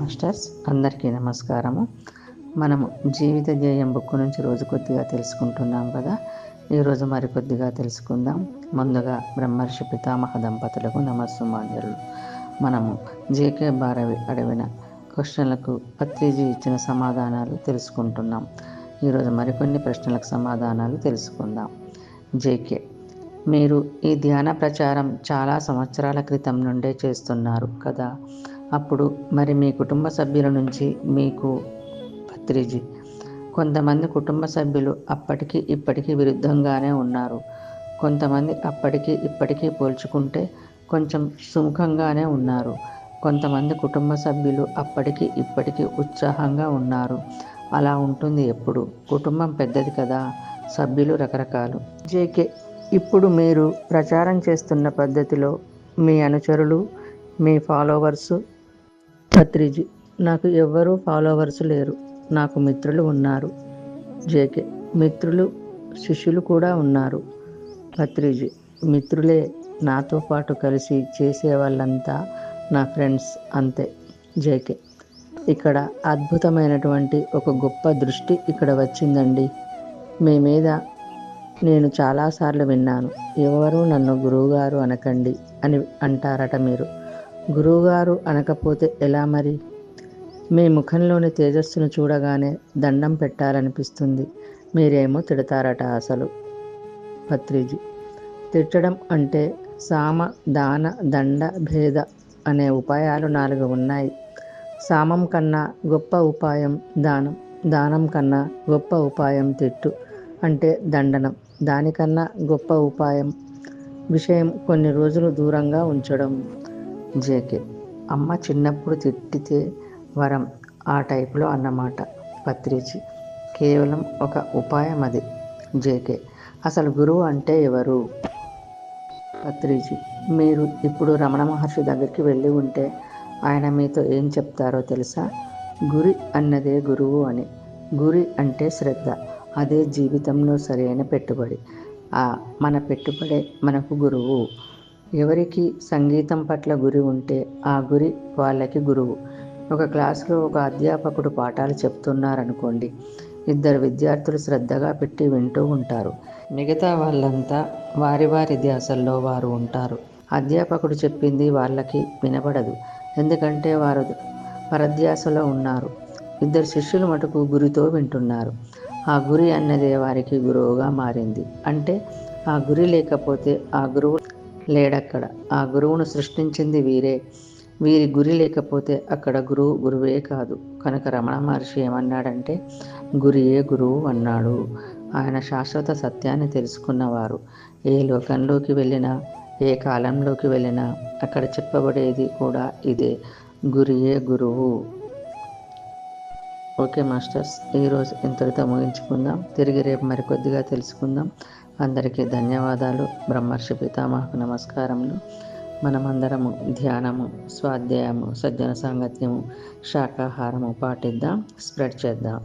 Masters అందరికీ నమస్కారము. మనము జీవిత ధ్యేయం బుక్ నుంచి రోజు కొద్దిగా తెలుసుకుంటున్నాం కదా. ఈరోజు మరికొద్దిగా తెలుసుకుందాం. ముందుగా బ్రహ్మర్షి పితామహ దంపతులకు నమస్సుమాంజలు. మనము జేకే భారవి అడిగిన క్వశ్చన్లకు పత్రిజీ ఇచ్చిన సమాధానాలు తెలుసుకుంటున్నాం. ఈరోజు మరికొన్ని ప్రశ్నలకు సమాధానాలు తెలుసుకుందాం. జేకే, మీరు ఈ ధ్యాన ప్రచారం చాలా సంవత్సరాల క్రితం నుండే చేస్తున్నారు కదా. అప్పుడు మరి మీ కుటుంబ సభ్యుల నుంచి మీకు పత్రిజీ, కొంతమంది కుటుంబ సభ్యులు అప్పటికి ఇప్పటికీ విరుద్ధంగానే ఉన్నారు. కొంతమంది అప్పటికి ఇప్పటికీ పోల్చుకుంటే కొంచెం సుముఖంగానే ఉన్నారు. కొంతమంది కుటుంబ సభ్యులు అప్పటికి ఇప్పటికీ ఉత్సాహంగా ఉన్నారు. అలా ఉంటుంది ఎప్పుడు. కుటుంబం పెద్దది కదా, సభ్యులు రకరకాలు. జేకే, ఇప్పుడు మీరు ప్రచారం చేస్తున్న పద్ధతిలో మీ అనుచరులు, మీ ఫాలోవర్సు. పత్రిజీ, నాకు ఎవ్వరూ ఫాలోవర్స్ లేరు. నాకు మిత్రులు ఉన్నారు. జేకే, మిత్రులు శిష్యులు కూడా ఉన్నారు. పత్రిజీ, మిత్రులే, నాతో పాటు కలిసి చేసేవాళ్ళంతా నా ఫ్రెండ్స్ అంతే. జేకే, ఇక్కడ అద్భుతమైనటువంటి ఒక గొప్ప దృష్టి ఇక్కడ వచ్చిందండి మీ మీద. నేను చాలాసార్లు విన్నాను, ఎవరు నన్ను గురువుగారు అనకండి అని అంటారట. మీరు గురువుగారు అనకపోతే ఎలా మరి? మీ ముఖంలోని తేజస్సును చూడగానే దండం పెట్టాలనిపిస్తుంది. మీరేమో తిడతారట అసలు. పత్రిజీ, తిట్టడం అంటే సామ, దాన, దండ, భేద అనే ఉపాయాలు 4 ఉన్నాయి. సామం కన్నా గొప్ప ఉపాయం దానం, దానం కన్నా గొప్ప ఉపాయం తిట్టు అంటే దండనం, దానికన్నా గొప్ప ఉపాయం విషయం కొన్ని రోజులు దూరంగా ఉంచడం. జేకే, అమ్మ చిన్నప్పుడు తిట్టితే వరం, ఆ టైపులో అన్నమాట. పత్రిజీ, కేవలం ఒక ఉపాయం అది. జేకే, అసలు గురువు అంటే ఎవరు? పత్రిజీ, మీరు ఇప్పుడు రమణ మహర్షి దగ్గరికి వెళ్ళి ఉంటే ఆయన మీతో ఏం చెప్తారో తెలుసా? గురి అన్నదే గురువు అని. గురి అంటే శ్రద్ధ, అదే జీవితంలో సరైన పెట్టుబడి. మన పెట్టుబడే మనకు గురువు. ఎవరికి సంగీతం పట్ల గురి ఉంటే ఆ గురి వాళ్ళకి గురువు. ఒక క్లాసులో ఒక అధ్యాపకుడు పాఠాలు చెప్తున్నారనుకోండి, 2 విద్యార్థులు శ్రద్ధగా పెట్టి వింటూ ఉంటారు. మిగతా వాళ్ళంతా వారి వారి ధ్యాసల్లో వారు ఉంటారు. అధ్యాపకుడు చెప్పింది వాళ్ళకి వినబడదు, ఎందుకంటే వారు పరధ్యాసలో ఉన్నారు. 2 శిష్యులు మటుకు గురితో వింటున్నారు. ఆ గురి అన్నదే వారికి గురువుగా మారింది. అంటే ఆ గురి లేకపోతే ఆ గురువు లేడక్కడ. ఆ గురువును సృష్టించింది వీరే. వీరి గురి లేకపోతే అక్కడ గురువే కాదు. కనుక రమణ మహర్షి ఏమన్నాడంటే గురియే గురువు అన్నాడు. ఆయన శాశ్వత సత్యాన్ని తెలుసుకున్నవారు. ఏ లోకంలోకి వెళ్ళినా, ఏ కాలంలోకి వెళ్ళినా అక్కడ చెప్పబడేది కూడా ఇదే, గురియే గురువు. ఓకే మాస్టర్స్, ఈరోజు ఇంతటితో ముగించుకుందాం. తిరిగి రేపు మరికొద్దిగా తెలుసుకుందాం. అందరికీ ధన్యవాదాలు. బ్రహ్మర్షి పితామహకు నమస్కారములు. మనమందరము ధ్యానము, స్వాధ్యాయము, సజ్జన సాంగత్యము, శాకాహారము పాటిద్దాం, స్ప్రెడ్ చేద్దాం.